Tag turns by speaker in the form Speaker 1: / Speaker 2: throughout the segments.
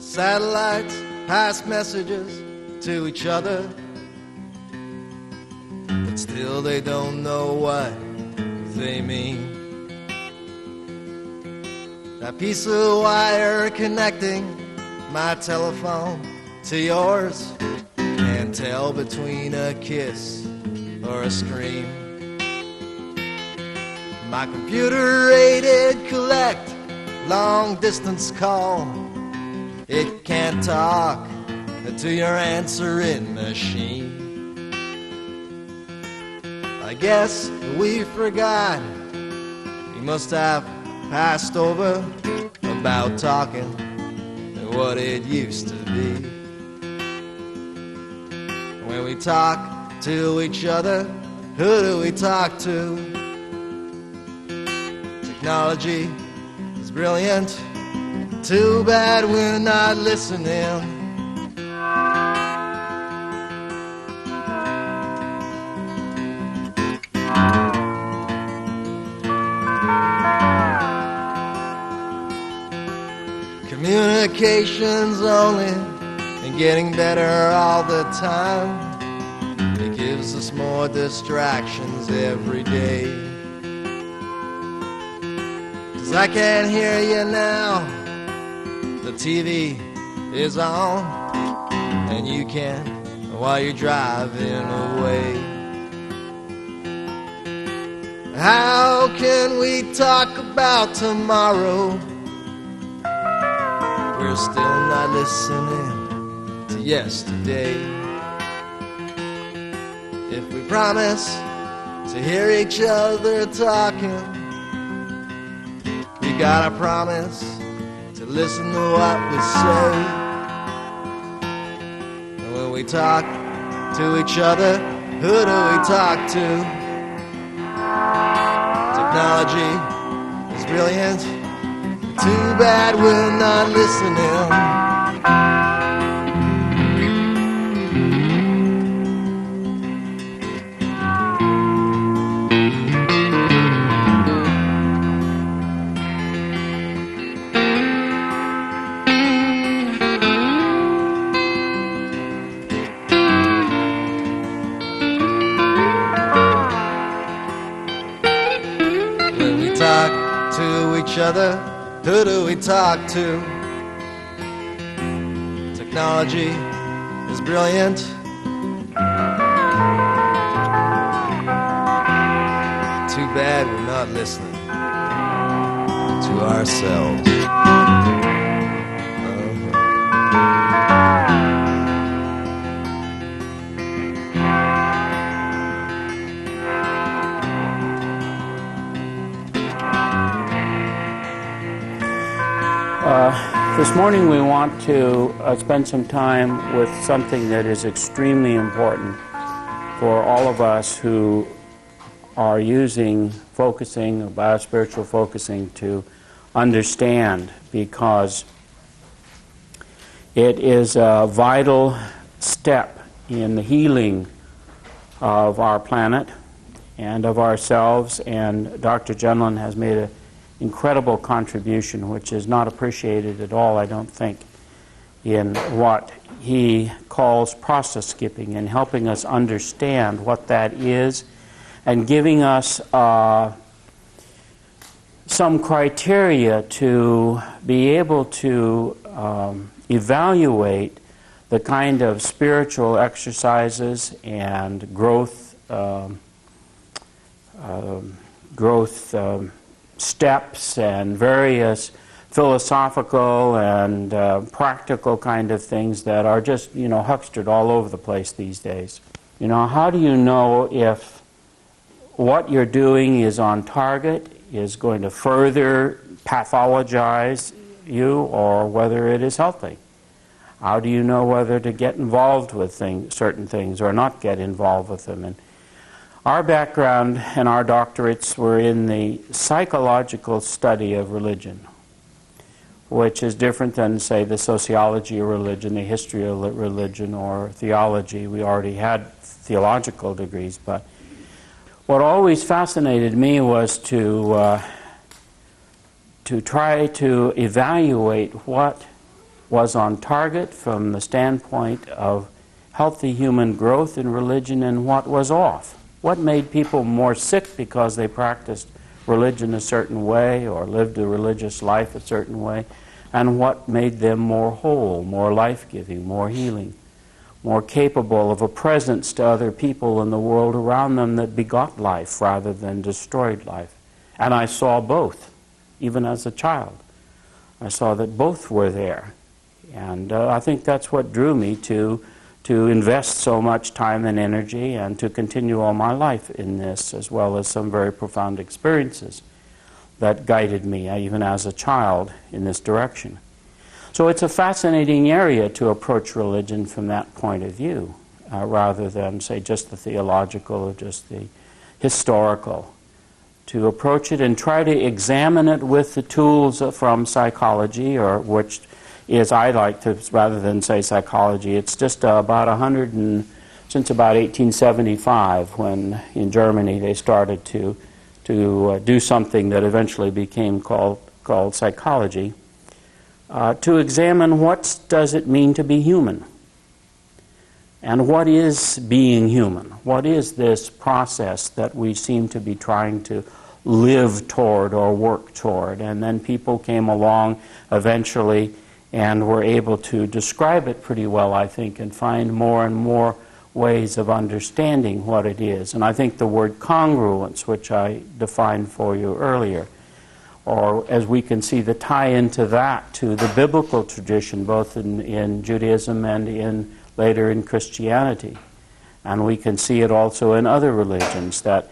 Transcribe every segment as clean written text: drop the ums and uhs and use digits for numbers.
Speaker 1: Satellites pass messages to each other, but still they don't know what they mean. That piece of wire connecting my telephone to yours can't tell between a kiss or a scream. My computer-aided collect long-distance call. It can't talk to your answering machine. I guess we forgot. You must have passed over about talking and what it used to be. When we talk to each other, who do we talk to? Technology is brilliant. Too bad we're not listening. Communication's only and getting better all the time. It gives us more distractions every day. 'Cause I can't hear you now. The TV is on, and you can while you're driving away. How can we talk about tomorrow? We're still not listening to yesterday. If we promise to hear each other talking, we gotta promise to listen to what we say. And when we talk to each other, who do we talk to? Technology is brilliant. Too bad we're not listening. When we talk to each other, who do we talk to? Technology is brilliant. Too bad we're not listening to ourselves.
Speaker 2: This morning we want to spend some time with something that is extremely important for all of us who are using focusing, biospiritual focusing, to understand, because it is a vital step in the healing of our planet and of ourselves, and Dr. Junlin has made an incredible contribution, which is not appreciated at all, I don't think, in what he calls process skipping, and helping us understand what that is, and giving us some criteria to be able to evaluate the kind of spiritual exercises and growth steps and various philosophical and practical kind of things that are just, huckstered all over the place these days. How do you know if what you're doing is on target, is going to further pathologize you, or whether it is healthy? How do you know whether to get involved with certain things or not get involved with them? And our background and our doctorates were in the psychological study of religion, which is different than, say, the sociology of religion, the history of religion, or theology. We already had theological degrees, but what always fascinated me was to try to evaluate what was on target from the standpoint of healthy human growth in religion, and what was off. What made people more sick because they practiced religion a certain way or lived a religious life a certain way, and what made them more whole, more life-giving, more healing, more capable of a presence to other people in the world around them that begot life rather than destroyed life. And I saw both, even as a child. I saw that both were there. And I think that's what drew me to invest so much time and energy and to continue all my life in this, as well as some very profound experiences that guided me, even as a child, in this direction. So it's a fascinating area to approach religion from that point of view, rather than, say, just the theological or just the historical. To approach it and try to examine it with the tools from psychology, or which is, I like to, rather than say psychology, it's just about since about 1875, when in Germany they started to do something that eventually became called psychology, to examine what does it mean to be human, and what is being human. What is this process that we seem to be trying to live toward or work toward? And then people came along eventually and were able to describe it pretty well, I think, and find more and more ways of understanding what it is. And I think the word congruence, which I defined for you earlier, or as we can see the tie into that to the biblical tradition, both in Judaism and later in Christianity. And we can see it also in other religions, that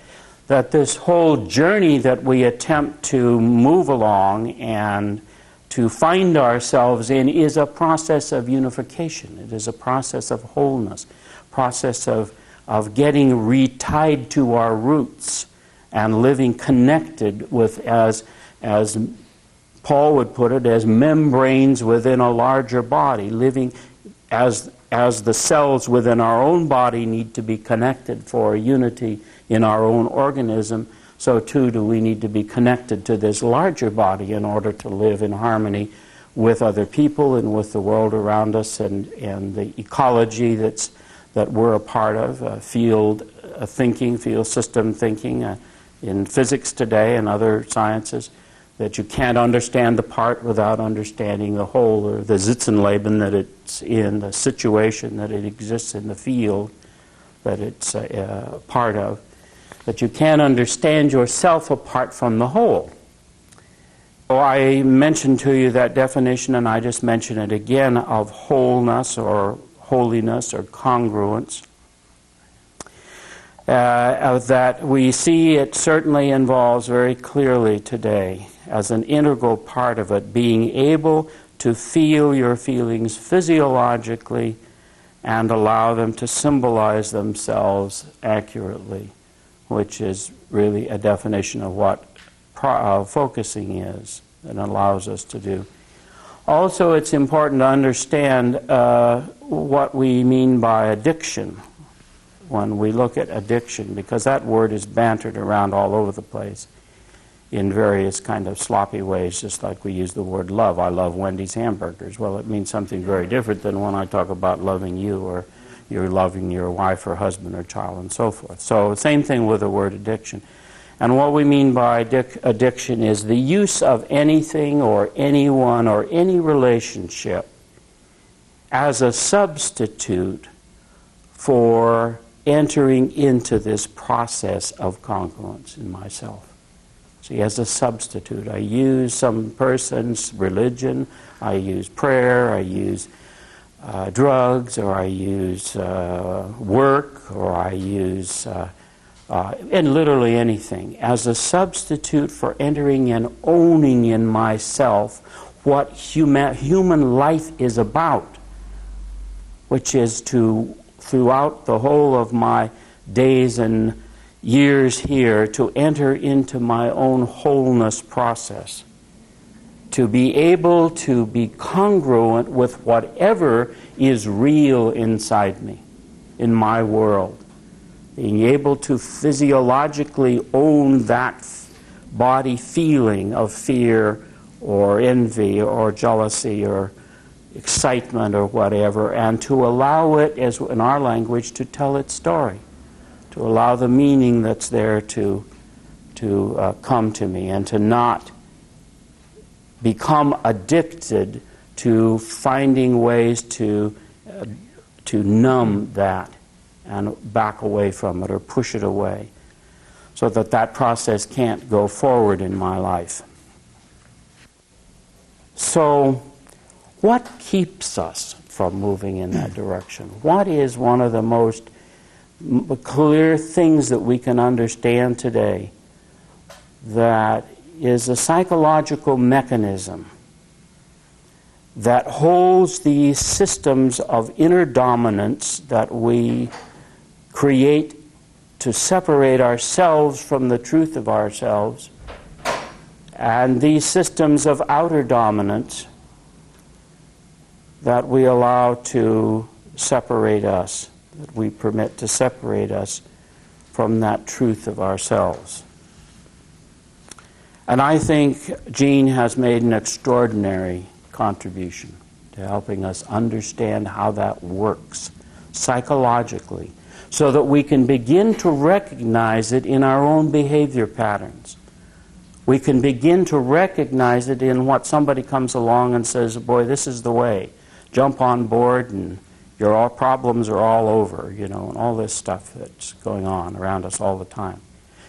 Speaker 2: this whole journey that we attempt to move along and to find ourselves in is a process of unification. It is a process of wholeness, process of getting retied to our roots and living connected with, as Paul would put it, as membranes within a larger body, living as the cells within our own body need to be connected for unity in our own organism, so too do we need to be connected to this larger body in order to live in harmony with other people and with the world around us, and the ecology that we're a part of, field system thinking in physics today and other sciences, that you can't understand the part without understanding the whole, or the Sitzenleben that it's in, the situation that it exists in, the field that it's a part of, that you can't understand yourself apart from the whole. So I mentioned to you that definition, and I just mention it again, of wholeness or holiness or congruence. That we see it certainly involves very clearly today as an integral part of it, being able to feel your feelings physiologically and allow them to symbolize themselves accurately, which is really a definition of what focusing is and allows us to do. Also, it's important to understand what we mean by addiction when we look at addiction, because that word is bantered around all over the place in various kind of sloppy ways, just like we use the word love. I love Wendy's hamburgers. Well, it means something very different than when I talk about loving you, or you're loving your wife or husband or child and so forth. So same thing with the word addiction. And what we mean by addiction is the use of anything or anyone or any relationship as a substitute for entering into this process of congruence in myself. See, as a substitute, I use some person's religion, I use prayer, I use drugs, or I use work, or I use, and literally anything, as a substitute for entering and owning in myself what human life is about, which is to, throughout the whole of my days and years here, to enter into my own wholeness process, to be able to be congruent with whatever is real inside me, in my world, being able to physiologically own that body feeling of fear or envy or jealousy or excitement or whatever, and to allow it, as in our language, to tell its story, to allow the meaning that's there to come to me, and to not become addicted to finding ways to numb that and back away from it or push it away, so that that process can't go forward in my life. So, what keeps us from moving in that direction? What is one of the most clear things that we can understand today that is a psychological mechanism that holds these systems of inner dominance that we create to separate ourselves from the truth of ourselves, and these systems of outer dominance that we allow to separate us, that we permit to separate us from that truth of ourselves. And I think Jean has made an extraordinary contribution to helping us understand how that works psychologically, so that we can begin to recognize it in our own behavior patterns. We can begin to recognize it in what somebody comes along and says, boy, this is the way. Jump on board and your problems are all over, and all this stuff that's going on around us all the time.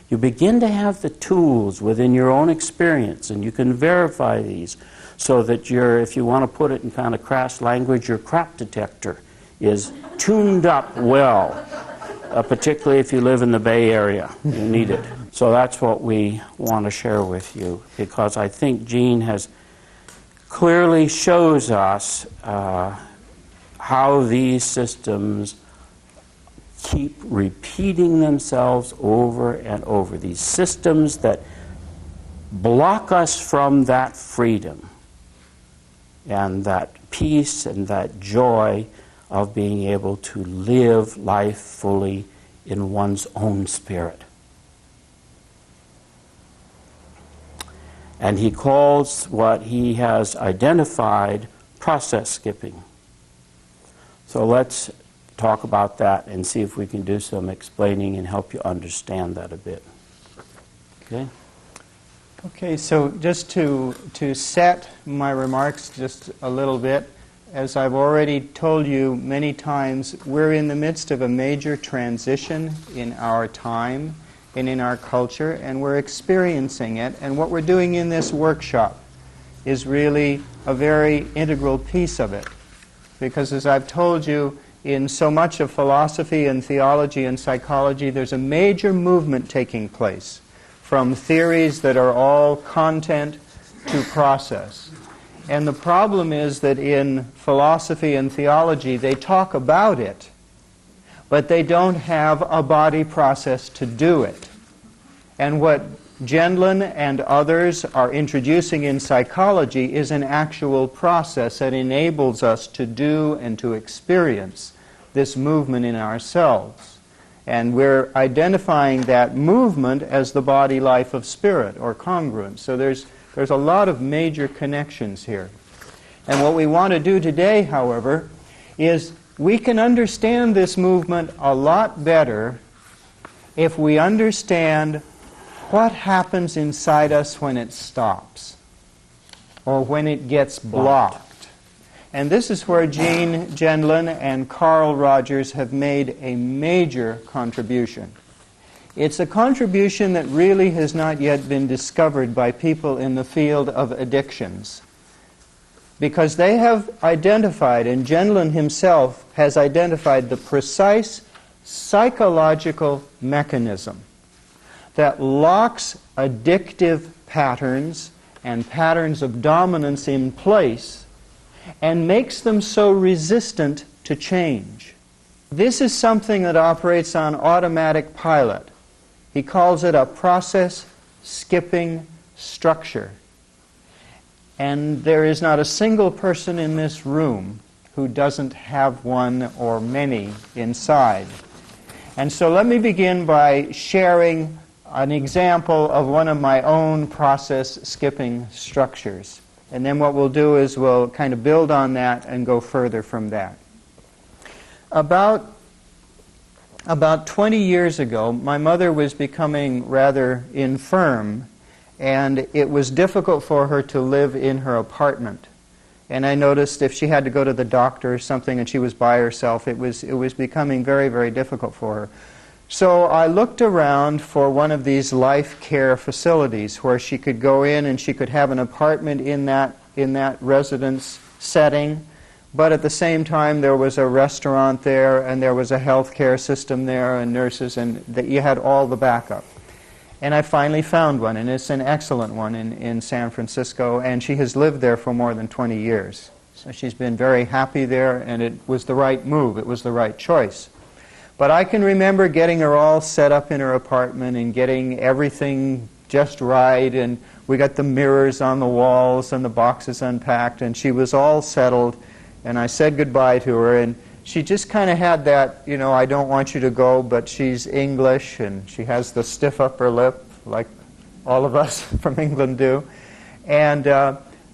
Speaker 2: You begin to have the tools within your own experience, and you can verify these so that if you want to put it in kind of crass language, your crap detector is tuned up well, particularly if you live in the Bay Area. You need it. So that's what we want to share with you, because I think Jean has clearly shows us how these systems keep repeating themselves over and over. These systems that block us from that freedom and that peace and that joy of being able to live life fully in one's own spirit. And he calls what he has identified process skipping. So let's talk about that and see if we can do some explaining and help you understand that a bit. Okay?
Speaker 3: Okay, so just to set my remarks just a little bit, as I've already told you many times, we're in the midst of a major transition in our time and in our culture, and we're experiencing it. And what we're doing in this workshop is really a very integral piece of it. Because as I've told you, in so much of philosophy and theology and psychology, there's a major movement taking place from theories that are all content to process. And the problem is that in philosophy and theology, they talk about it, but they don't have a body process to do it. And what Gendlin and others are introducing in psychology is an actual process that enables us to do and to experience this movement in ourselves. And we're identifying that movement as the body life of spirit, or congruence. So there's a lot of major connections here. And what we want to do today, however, is we can understand this movement a lot better if we understand what happens inside us when it stops, or when it gets blocked. And this is where Jean Gendlin and Carl Rogers have made a major contribution. It's a contribution that really has not yet been discovered by people in the field of addictions, because they have identified, and Gendlin himself has identified, the precise psychological mechanism that locks addictive patterns and patterns of dominance in place and makes them so resistant to change. This is something that operates on automatic pilot. He calls it a process skipping structure. And there is not a single person in this room who doesn't have one or many inside. And so let me begin by sharing an example of one of my own process skipping structures. And then what we'll do is we'll kind of build on that and go further from that. About 20 years ago, my mother was becoming rather infirm, and it was difficult for her to live in her apartment. And I noticed if she had to go to the doctor or something and she was by herself, it was becoming very, very difficult for her. So I looked around for one of these life care facilities where she could go in and she could have an apartment in that residence setting, but at the same time there was a restaurant there and there was a health care system there and nurses, and that you had all the backup. And I finally found one, and it's an excellent one in San Francisco, and she has lived there for more than 20 years. So she's been very happy there, and it was the right move. It was the right choice. But I can remember getting her all set up in her apartment and getting everything just right, and we got the mirrors on the walls and the boxes unpacked, and she was all settled, and I said goodbye to her, and she just kind of had that, I don't want you to go, but she's English, and she has the stiff upper lip, like all of us from England do. And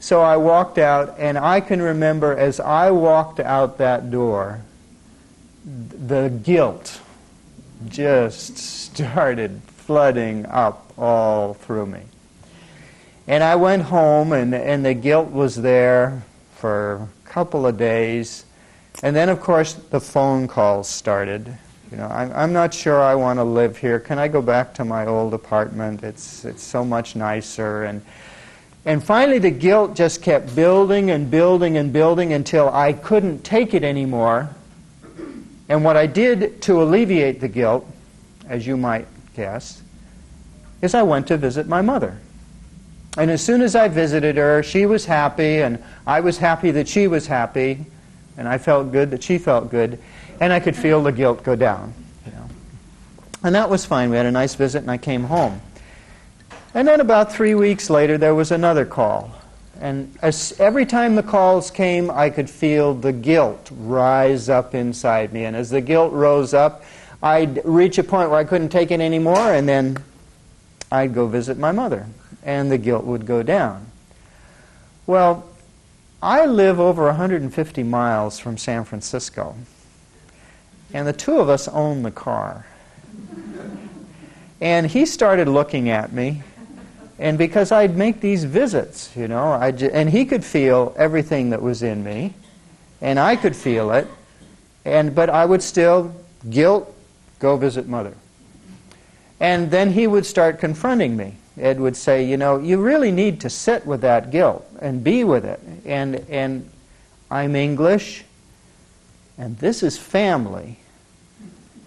Speaker 3: so I walked out, and I can remember as I walked out that door, the guilt just started flooding up all through me. And I went home, and the guilt was there for a couple of days. And then, of course, the phone calls started. I'm not sure I want to live here. Can I go back to my old apartment? It's so much nicer. And finally, the guilt just kept building and building and building until I couldn't take it anymore. And what I did to alleviate the guilt, as you might guess, is I went to visit my mother. And as soon as I visited her, she was happy, and I was happy that she was happy, and I felt good that she felt good, and I could feel the guilt go down. And that was fine. We had a nice visit, and I came home. And then about 3 weeks later, there was another call. And every time the calls came, I could feel the guilt rise up inside me. And as the guilt rose up, I'd reach a point where I couldn't take it anymore, and then I'd go visit my mother, and the guilt would go down. Well, I live over 150 miles from San Francisco, and the two of us own the car. And he started looking at me, and because I'd make these visits, and he could feel everything that was in me, and I could feel it, but I would still, guilt, go visit Mother. And then he would start confronting me. Ed would say, you really need to sit with that guilt and be with it. And I'm English, and this is family.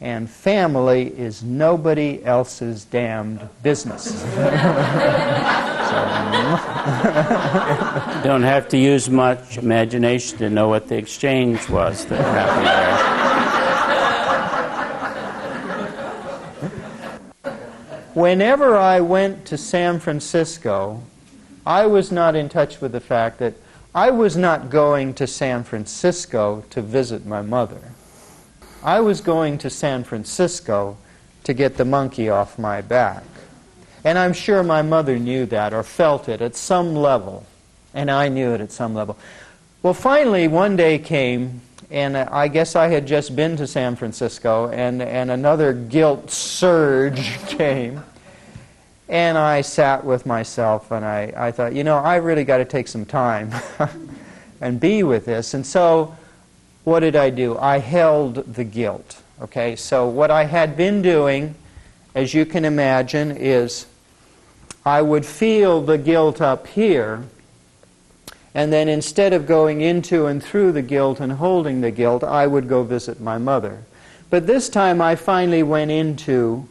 Speaker 3: And family is nobody else's damned business.
Speaker 2: Don't have to use much imagination to know what the exchange was that happened there.
Speaker 3: Whenever I went to San Francisco, I was not in touch with the fact that I was not going to San Francisco to visit my mother. I was going to San Francisco to get the monkey off my back. And I'm sure my mother knew that or felt it at some level. And I knew it at some level. Well, finally, one day came, and I guess I had just been to San Francisco, and another guilt surge came. And I sat with myself, and I thought, I really got to take some time and be with this. And so what did I do? I held the guilt. Okay, so what I had been doing, as you can imagine, is I would feel the guilt up here, and then instead of going into and through the guilt and holding the guilt, I would go visit my mother. But this time I finally went into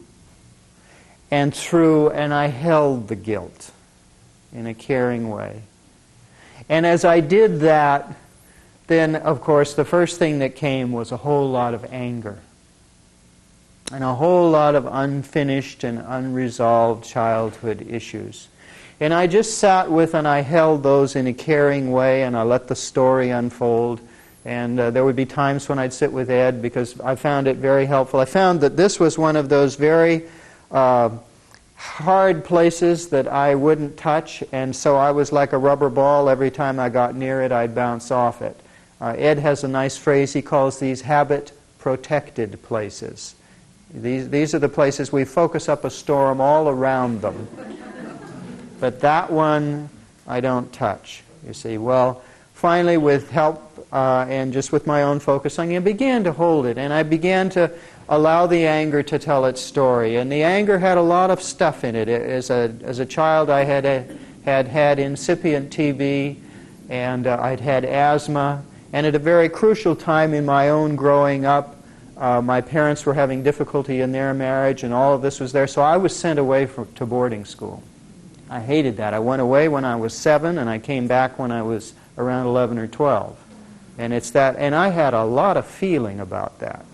Speaker 3: and through, and I held the guilt in a caring way. And as I did that, then, of course, the first thing that came was a whole lot of anger and a whole lot of unfinished and unresolved childhood issues. And I just sat with and I held those in a caring way, and I let the story unfold. And there would be times when I'd sit with Ed because I found it very helpful. I found that this was one of those very hard places that I wouldn't touch, and so I was like a rubber ball. Every time I got near it, I'd bounce off it. Ed has a nice phrase. He calls these habit-protected places. These are the places we focus up a storm all around them. But that one I don't touch, you see. Well, finally, with help and just with my own focusing, I began to hold it, and I began to allow the anger to tell its story. And the anger had a lot of stuff in it. As a child, I had incipient TB, and I'd had asthma. And at a very crucial time in my own growing up, my parents were having difficulty in their marriage, and all of this was there. So I was sent away to boarding school. I hated that. I went away when I was 7, and I came back when I was around 11 or 12. And it's that, and I had a lot of feeling about that,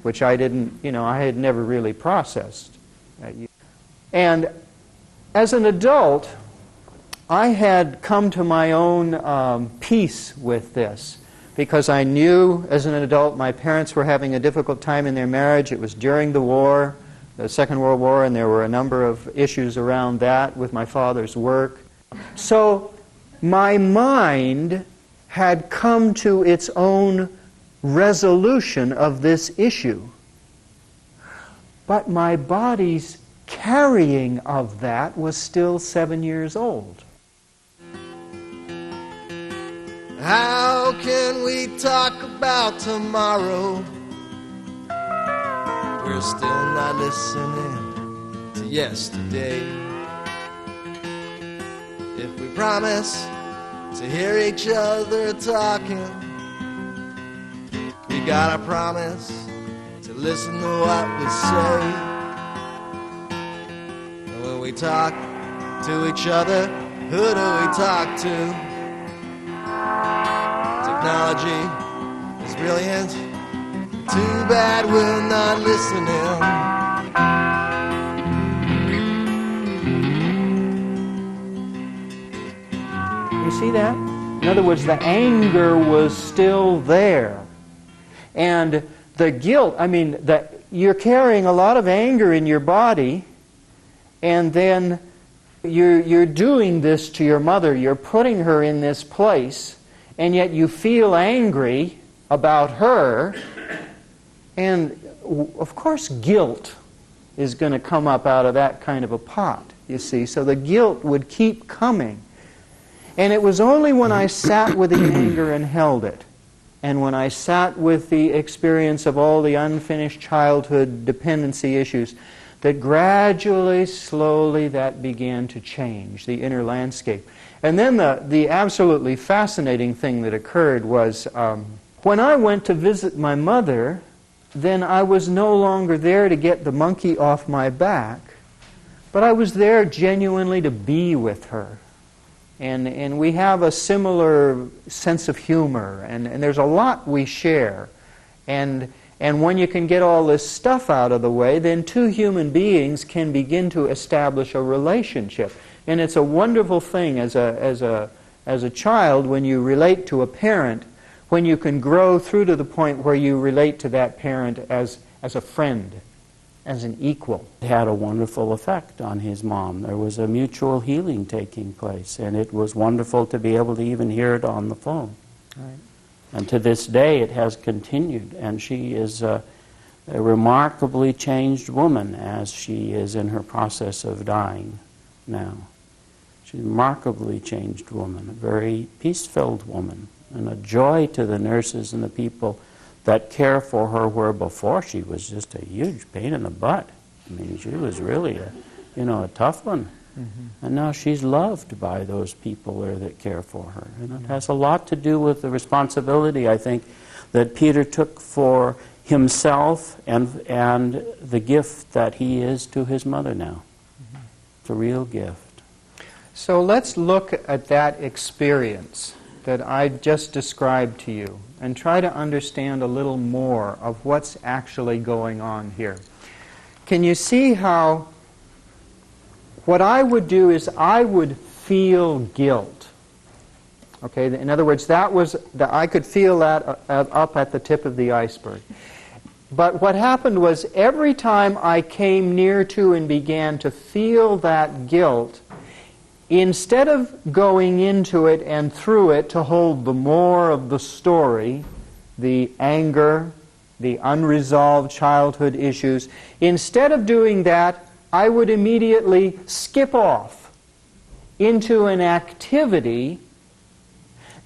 Speaker 3: which I didn't, I had never really processed. And as an adult, I had come to my own peace with this, because I knew as an adult my parents were having a difficult time in their marriage. It was during the war, the Second World War, and there were a number of issues around that with my father's work. So my mind had come to its own resolution of this issue. But my body's carrying of that was still 7 years old.
Speaker 1: How can we talk about tomorrow? We're still not listening to yesterday. If we promise to hear each other talking, we gotta promise to listen to what we say. And when we talk to each other, who do we talk to? Technology is brilliant. Too bad we're not listening.
Speaker 3: You see that? In other words, the anger was still there. And the guilt, you're carrying a lot of anger in your body, and then you're doing this to your mother. You're putting her in this place, and yet you feel angry about her. And, of course, guilt is going to come up out of that kind of a pot, you see. So the guilt would keep coming. And it was only when I sat with the anger and held it, and when I sat with the experience of all the unfinished childhood dependency issues, that gradually, slowly, that began to change, the inner landscape. And then the absolutely fascinating thing that occurred was when I went to visit my mother, then I was no longer there to get the monkey off my back, but I was there genuinely to be with her. And we have a similar sense of humor, and there's a lot we share. And when you can get all this stuff out of the way, then two human beings can begin to establish a relationship. And it's a wonderful thing as a child when you relate to a parent, when you can grow through to the point where you relate to that parent as a friend, as an equal.
Speaker 2: It had a wonderful effect on his mom. There was a mutual healing taking place, and it was wonderful to be able to even hear it on the phone.
Speaker 3: Right.
Speaker 2: And to this day it has continued, and she is a remarkably changed woman as she is in her process of dying now. She's a remarkably changed woman, a very peace-filled woman, and a joy to the nurses and the people that care for her, where before she was just a huge pain in the butt. She was really a tough one. Mm-hmm. And now she's loved by those people there that care for her. And it has a lot to do with the responsibility, I think, that Peter took for himself and the gift that he is to his mother now. Mm-hmm. It's a real gift.
Speaker 3: So let's look at that experience that I just described to you and try to understand a little more of what's actually going on here. Can you see how what I would do is I would feel guilt. Okay, in other words, I could feel that up at the tip of the iceberg. But what happened was every time I came near to and began to feel that guilt, instead of going into it and through it to hold the more of the story, the anger, the unresolved childhood issues, instead of doing that, I would immediately skip off into an activity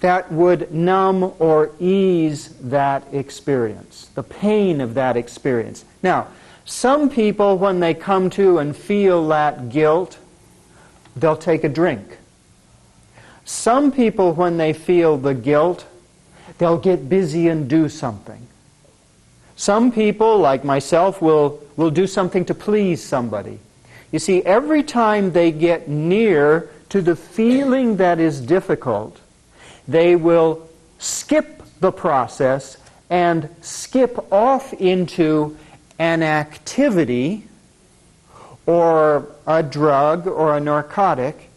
Speaker 3: that would numb or ease that experience, the pain of that experience. Now, some people, when they come to and feel that guilt, they'll take a drink. Some people, when they feel the guilt, they'll get busy and do something. Some people, like myself, will do something to please somebody. You see, every time they get near to the feeling that is difficult, they will skip the process and skip off into an activity or a drug or a narcotic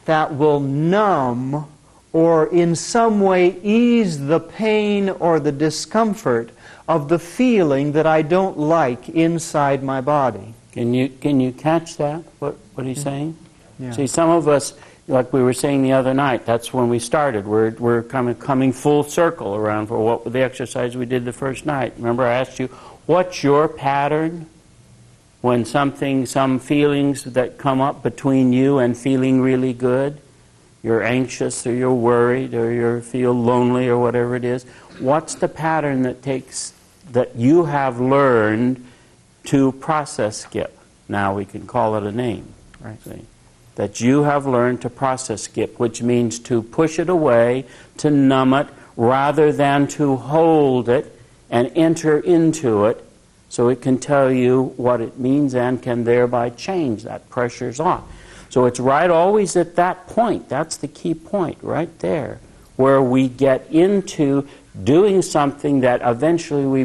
Speaker 3: that will numb or in some way ease the pain or the discomfort of the feeling that I don't like inside my body.
Speaker 2: Can you catch that, what he's saying?
Speaker 3: Yeah.
Speaker 2: See, some of us, like we were saying the other night, that's when we started. We're coming full circle around for what the exercise we did the first night. Remember, I asked you, what's your pattern when some feelings that come up between you and feeling really good? You're anxious, or you're worried, or you feel lonely, or whatever it is. What's the pattern that you have learned to process skip? Now we can call it a name, right? That you have learned to process skip, which means to push it away, to numb it, rather than to hold it and enter into it so it can tell you what it means and can thereby change. That pressure's off. So it's right always at that point. That's the key point right there, where we get into doing something that eventually we